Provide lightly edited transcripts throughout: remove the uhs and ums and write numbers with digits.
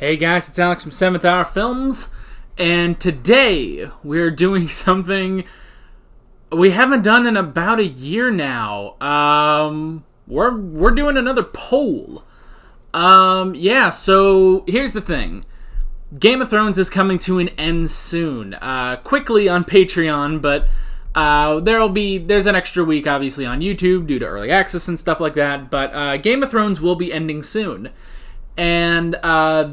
Hey guys, it's Alex from 7th Hour Films, and today we're doing something we haven't done in about a year now. We're doing another poll. So here's the thing. Game of Thrones is coming to an end soon. Quickly on Patreon, but there's an extra week obviously on YouTube due to early access and stuff like that, but Game of Thrones will be ending soon. And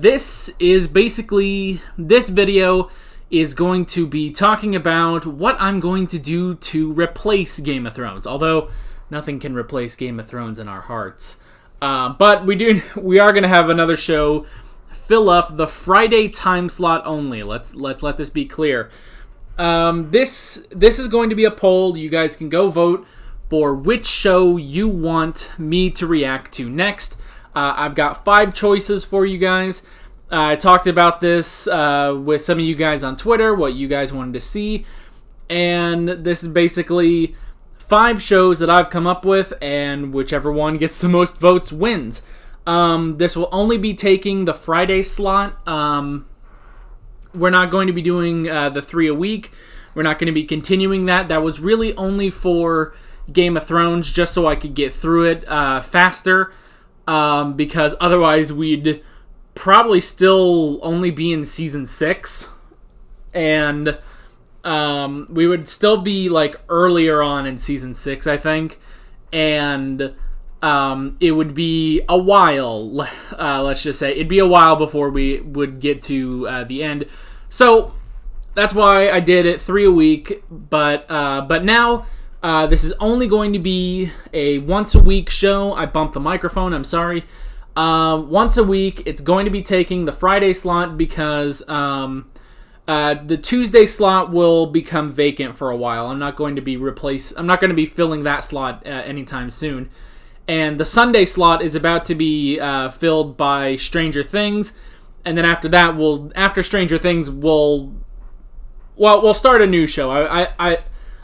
this video is going to be talking about what I'm going to do to replace Game of Thrones. Although nothing can replace Game of Thrones in our hearts. But we are going to have another show fill up the Friday time slot only. Let's let this be clear. This is going to be a poll. You guys can go vote for which show you want me to react to next. I've got 5 choices for you guys. I talked about this with some of you guys on Twitter, what you guys wanted to see. And this is basically 5 shows that I've come up with, and whichever one gets the most votes wins. This will only be taking the Friday slot. We're not going to be doing the 3 a week. We're not going to be continuing that. That was really only for Game of Thrones, just so I could get through it faster. Because otherwise we'd probably still only be in season 6, and we would still be like earlier on in season 6, I think, and it would be a while. Let's just say it'd be a while before we would get to the end. So that's why I did it 3 a week. But now. This is only going to be a once a week show. I bumped the microphone, I'm sorry. Once a week. It's going to be taking the Friday slot because the Tuesday slot will become vacant for a while. I'm not going to be filling that slot anytime soon. And the Sunday slot is about to be filled by Stranger Things. And then after that, after Stranger Things, we'll start a new show.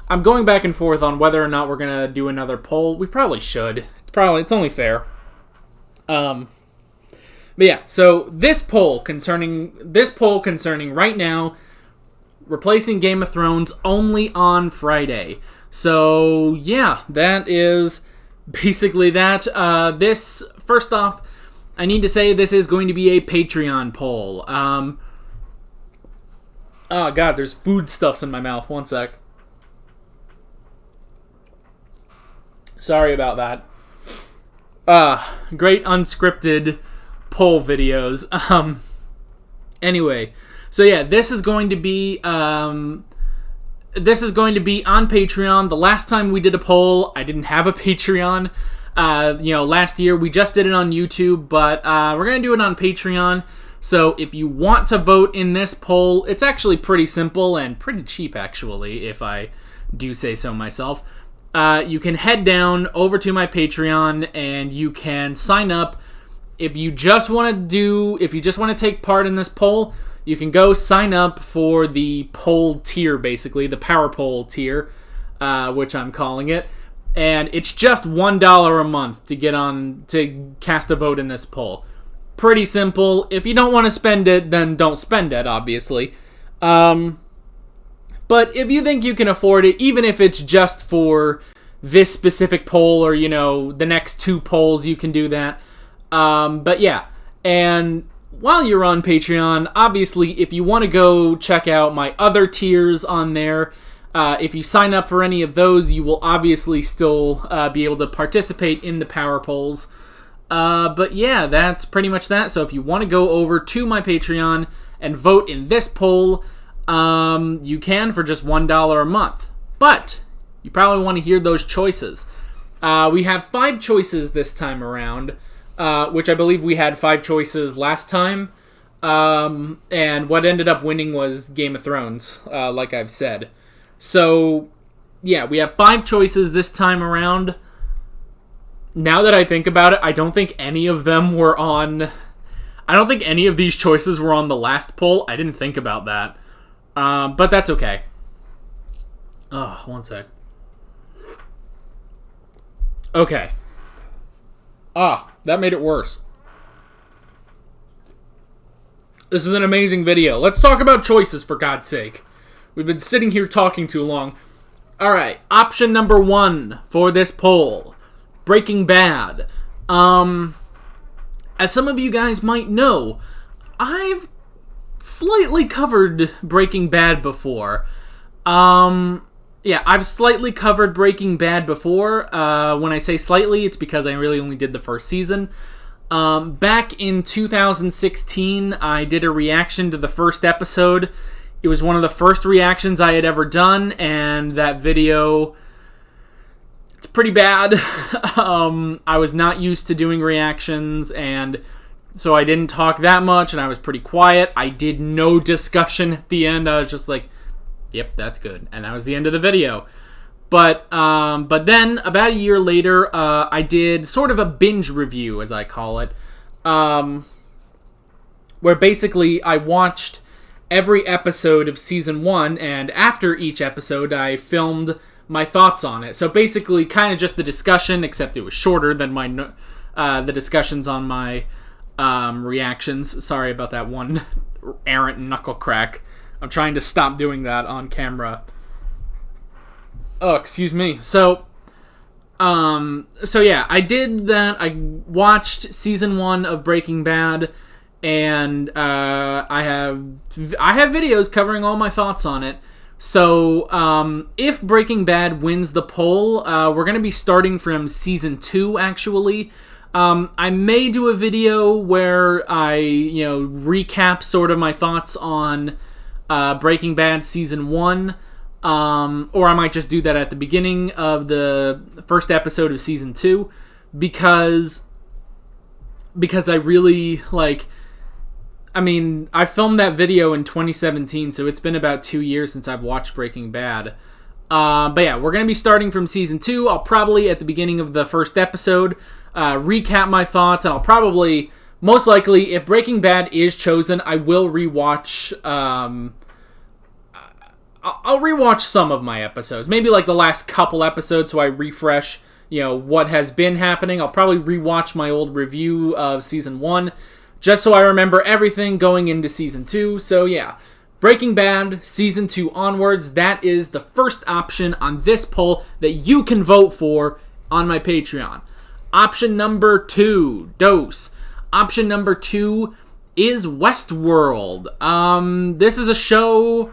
I'm going back and forth on whether or not we're gonna do another poll. We probably should. It's only fair. But yeah. So this poll concerning right now, replacing Game of Thrones only on Friday. So yeah, that is basically that. This first off, I need to say this is going to be a Patreon poll. Oh god, there's foodstuffs in my mouth. One sec. Sorry about that. Great unscripted poll videos. Anyway, so yeah, this is going to be on Patreon. The last time we did a poll, I didn't have a Patreon. Last year we just did it on YouTube, but we're gonna do it on Patreon. So if you want to vote in this poll, it's actually pretty simple and pretty cheap, actually, if I do say so myself. You can head down over to my Patreon and you can sign up. If you just want to take part in this poll, you can go sign up for the poll tier, basically the power poll tier, which I'm calling it. And it's just $1 a month to cast a vote in this poll. Pretty simple. If you don't want to spend it, then don't spend it, obviously. But if you think you can afford it, even if it's just for this specific poll or, the next 2 polls, you can do that. But yeah, and while you're on Patreon, obviously, if you want to go check out my other tiers on there, if you sign up for any of those, you will obviously still be able to participate in the power polls. But yeah, that's pretty much that. So if you want to go over to my Patreon and vote in this poll, you can for just $1 a month. But you probably want to hear those choices. We have 5 choices this time around, which I believe we had 5 choices last time. And what ended up winning was Game of Thrones, like I've said. So, yeah, we have 5 choices this time around. Now that I think about it, I don't think any of them were on... I don't think any of these choices were on the last poll. I didn't think about that. But that's okay. Oh, one sec. Okay. That made it worse. This is an amazing video. Let's talk about choices, for God's sake. We've been sitting here talking too long. Alright, option number 1 for this poll. Breaking Bad. As some of you guys might know, I've slightly covered Breaking Bad before. I've slightly covered Breaking Bad before. When I say slightly, it's because I really only did the first season. Back in 2016, I did a reaction to the first episode. It was one of the first reactions I had ever done, and that video, it's pretty bad. I was not used to doing reactions, and so I didn't talk that much, and I was pretty quiet. I did no discussion at the end. I was just like, yep, that's good. And that was the end of the video. But then, about a year later, I did sort of a binge review, as I call it, where basically I watched every episode of Season 1, and after each episode, I filmed my thoughts on it. So basically, kind of just the discussion, except it was shorter than the discussions on my reactions. Sorry about that one errant knuckle crack. I'm trying to stop doing that on camera. Oh, excuse me. So yeah, I did that. I watched Season 1 of Breaking Bad, and I have videos covering all my thoughts on it. So if Breaking Bad wins the poll, we're going to be starting from Season 2, actually. I may do a video where I, recap sort of my thoughts on Breaking Bad Season 1, or I might just do that at the beginning of the first episode of Season 2, because I really, I filmed that video in 2017, so it's been about 2 years since I've watched Breaking Bad. But yeah, we're going to be starting from Season 2. I'll probably, at the beginning of the first episode, recap my thoughts, and I'll probably, most likely, if Breaking Bad is chosen, I will rewatch, I'll rewatch some of my episodes. Maybe like the last couple episodes, so I refresh, what has been happening. I'll probably rewatch my old review of Season 1, just so I remember everything going into Season 2. So yeah, Breaking Bad, Season 2 onwards, that is the first option on this poll that you can vote for on my Patreon. Option number 2, Dose. Option number 2 is Westworld. This is a show,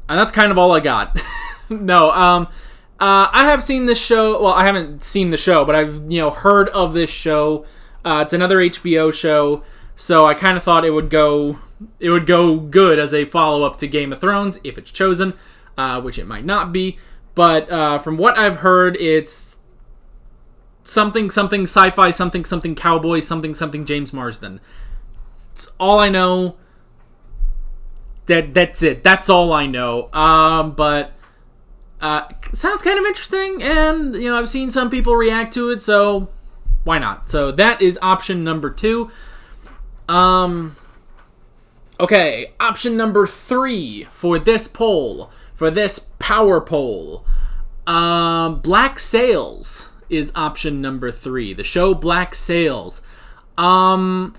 and that's kind of all I got. No, I have seen this show. Well, I haven't seen the show, but I've, heard of this show. It's another HBO show, so I kind of thought it would go good as a follow-up to Game of Thrones if it's chosen, which it might not be. But from what I've heard, it's something sci-fi, something cowboy, something James Marsden. It's all I know. That's it. That's all I know. But sounds kind of interesting, and I've seen some people react to it, so why not? So that is option number 2. Okay, option number 3 for this poll, for this power poll. Black Sails is option number 3. The show Black Sails. So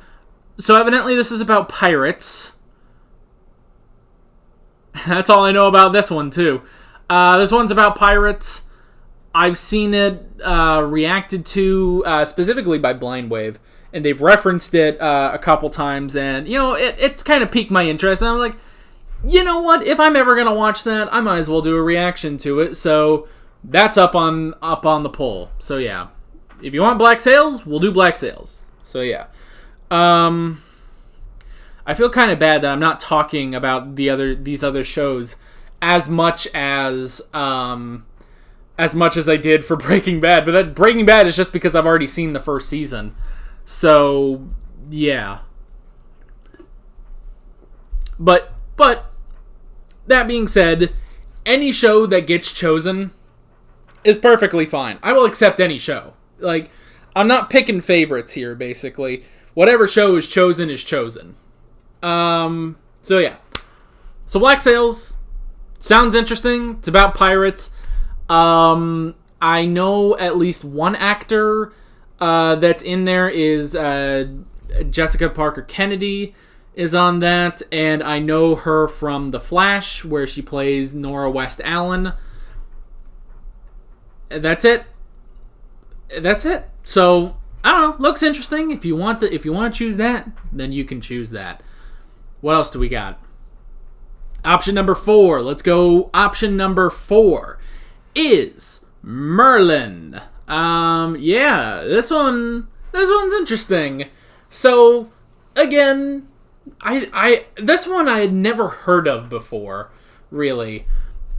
evidently this is about pirates. That's all I know about this one, too. This one's about pirates. I've seen it reacted to specifically by Blind Wave, and they've referenced it a couple times, and, it's kind of piqued my interest, and I'm like, you know what? If I'm ever going to watch that, I might as well do a reaction to it, so that's up on the poll. So, yeah. If you want Black Sails, we'll do Black Sails. So, yeah. I feel kind of bad that I'm not talking about these other shows as much as I did for Breaking Bad. But that Breaking Bad is just because I've already seen the first season. So, yeah. But that being said, any show that gets chosen is perfectly fine. I will accept any show. I'm not picking favorites here, basically. Whatever show is chosen is chosen. So yeah. So Black Sails sounds interesting. It's about pirates. I know at least one actor that's in there is Jessica Parker Kennedy is on that, and I know her from The Flash, where she plays Nora West Allen. That's it. So I don't know. Looks interesting. If you want to choose that, then you can choose that. What else do we got? Option number 4. Let's go. Option number 4 is Merlin. Yeah, this one's interesting. So again, this one I had never heard of before. Really,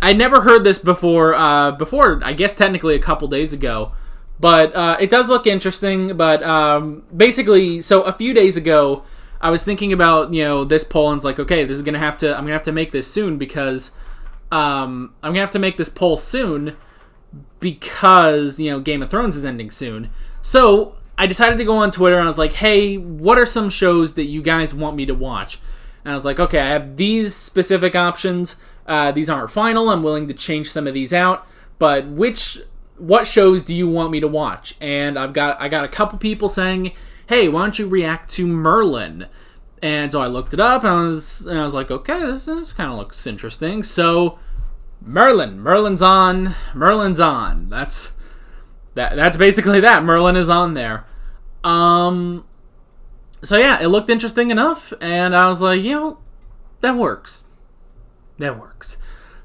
I never heard this before. I guess technically a couple days ago, but it does look interesting. But basically, so a few days ago, I was thinking about this poll, and it's like, okay, I'm gonna have to make this soon because I'm gonna have to make this poll soon because Game of Thrones is ending soon. So I decided to go on Twitter and I was like, hey, what are some shows that you guys want me to watch? And I was like, okay, I have these specific options. These aren't final. I'm willing to change some of these out. But what shows do you want me to watch? And I got a couple people saying, hey, why don't you react to Merlin? And so I looked it up and I was like, okay, this kind of looks interesting. So Merlin's on. That's basically that. Merlin is on there. So yeah, it looked interesting enough, and I was like, that works.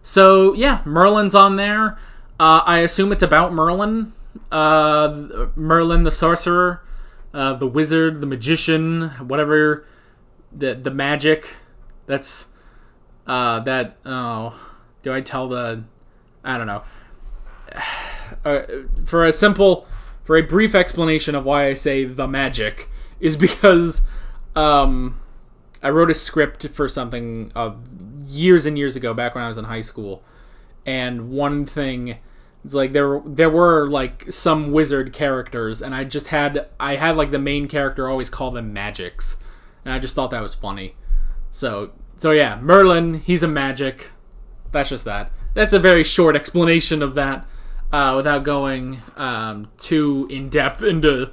So yeah, Merlin's on there. I assume it's about Merlin. Merlin the sorcerer, the wizard, the magician, whatever, the magic. That's that. Oh, do I tell the? I don't know. For a brief explanation of why I say the magic is because I wrote a script for something years and years ago, back when I was in high school, and one thing, it's like there were like some wizard characters, and I had like the main character always call them magics, and I just thought that was funny. So yeah, Merlin, he's a magic. That's just that. That's a very short explanation of that. Without going too in-depth into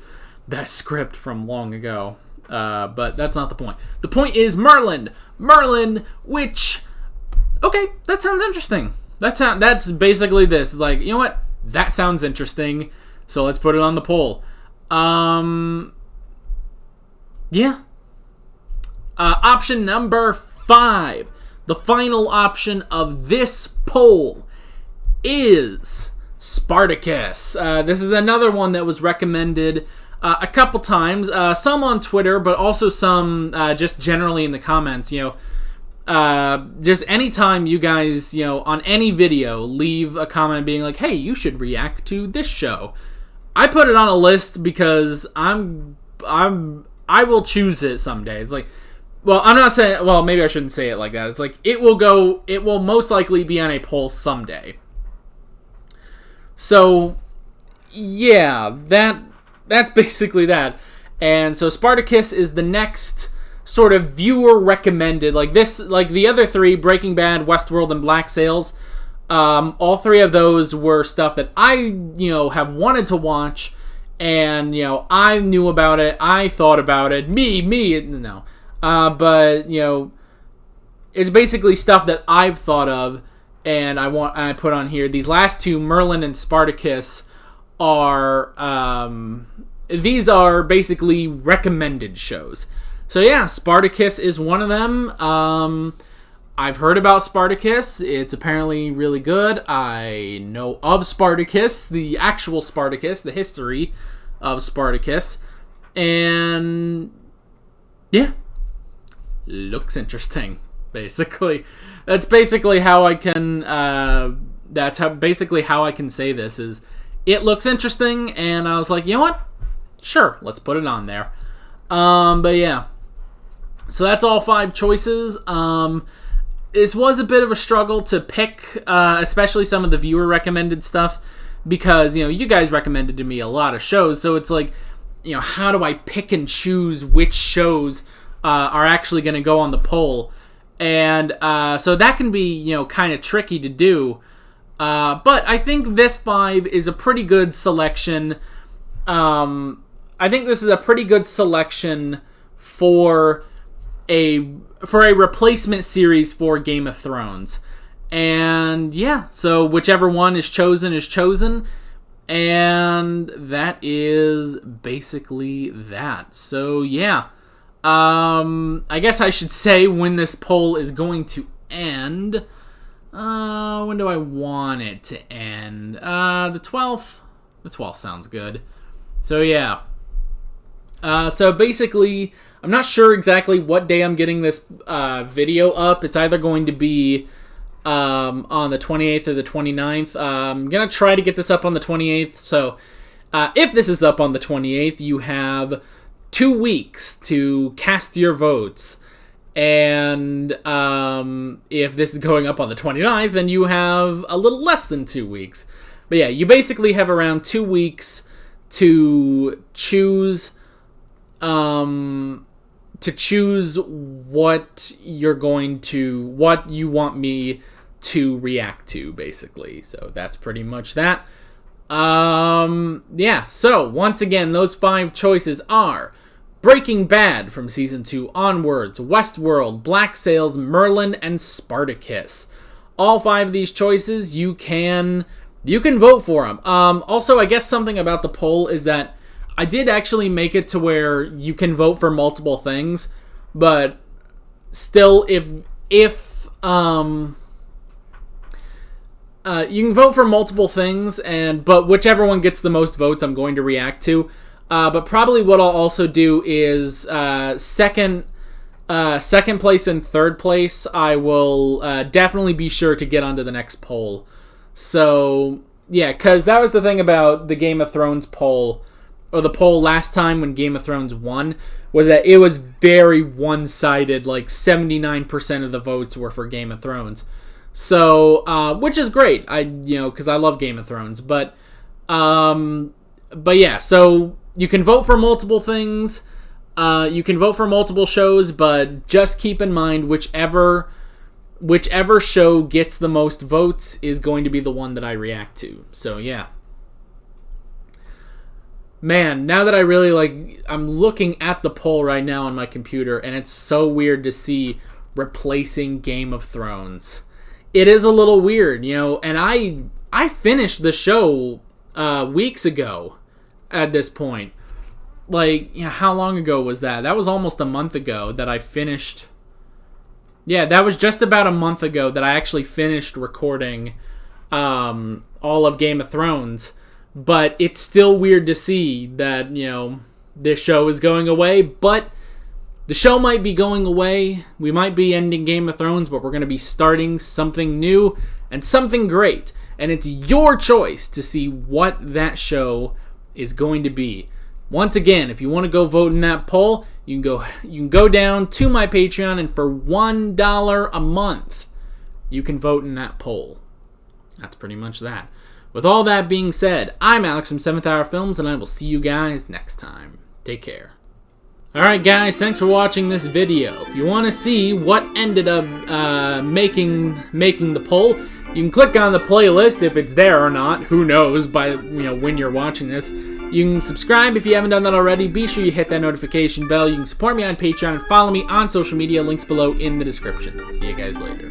that script from long ago. But that's not the point. The point is Merlin, which, okay, that sounds interesting. That's basically this. It's like, you know what? That sounds interesting, so let's put it on the poll. Yeah. Option number 5. The final option of this poll is Spartacus. This is another one that was recommended a couple times, some on Twitter, but also some just generally in the comments. Just anytime you guys, on any video, leave a comment being like, hey, you should react to this show. I put it on a list because I will choose it someday. It's like, well, I'm not saying, well, maybe I shouldn't say it like that. It's like, it will most likely be on a poll someday. So, yeah, that's basically that. And so Spartacus is the next sort of viewer recommended, like the other 3, Breaking Bad, Westworld, and Black Sails. All 3 of those were stuff that I, have wanted to watch, and, I knew about it, I thought about it, no. But, it's basically stuff that I've thought of, and I put on here. These last 2, Merlin and Spartacus, are these are basically recommended shows. So yeah, Spartacus is one of them. I've heard about Spartacus. It's apparently really good. I know of Spartacus, the actual Spartacus, the history of Spartacus, and yeah, looks interesting. Basically, that's basically how I can. Basically how I can say this is, it looks interesting, and I was like, you know what? Sure, let's put it on there. But yeah, so that's all 5 choices. This was a bit of a struggle to pick, especially some of the viewer recommended stuff, because you guys recommended to me a lot of shows, so it's like, how do I pick and choose which shows are actually going to go on the poll? And so that can be, kind of tricky to do. But I think this 5 is a pretty good selection. I think this is a pretty good selection for a replacement series for Game of Thrones. And yeah, so whichever one is chosen. And that is basically that. So yeah, I guess I should say when this poll is going to end. When do I want it to end? The 12th? The 12th sounds good. So yeah. So basically, I'm not sure exactly what day I'm getting this video up. It's either going to be on the 28th or the 29th. I'm going to try to get this up on the 28th. So if this is up on the 28th, you have 2 weeks to cast your votes. And if this is going up on the 29th, then you have a little less than 2 weeks. But yeah, you basically have around 2 weeks to choose what you want me to react to, basically. So that's pretty much that. Yeah, so once again, those 5 choices are Breaking Bad from Season 2 onwards, Westworld, Black Sails, Merlin, and Spartacus. All 5 of these choices, you can vote for them. Also, I guess something about the poll is that I did actually make it to where you can vote for multiple things, but still, if you can vote for multiple things, but whichever one gets the most votes, I'm going to react to. But probably what I'll also do is second place and third place, I will definitely be sure to get onto the next poll. So yeah, because that was the thing about the Game of Thrones poll, or the poll last time when Game of Thrones won, was that it was very one-sided. Like 79% of the votes were for Game of Thrones. So, which is great. Because I love Game of Thrones. But yeah, so you can vote for multiple things. You can vote for multiple shows, but just keep in mind whichever show gets the most votes is going to be the one that I react to. So yeah. Man, now that I'm looking at the poll right now on my computer, and it's so weird to see replacing Game of Thrones. It is a little weird, and I finished the show weeks ago at this point. How long ago was that? That was almost a month ago that I finished. Yeah, that was just about a month ago that I actually finished recording all of Game of Thrones. But it's still weird to see that, this show is going away. But the show might be going away. We might be ending Game of Thrones, but we're going to be starting something new and something great. And it's your choice to see what that show is going to be. Once again, if you want to go vote in that poll, you can go down to my Patreon, and for $1 a month, you can vote in that poll. That's pretty much that. With all that being said, I'm Alex from 7th Hour Films, and I will see you guys next time. Take care. Alright guys, thanks for watching this video. If you want to see what ended up making the poll, you can click on the playlist if it's there or not. Who knows by when you're watching this. You can subscribe if you haven't done that already. Be sure you hit that notification bell. You can support me on Patreon and follow me on social media. Links below in the description. See you guys later.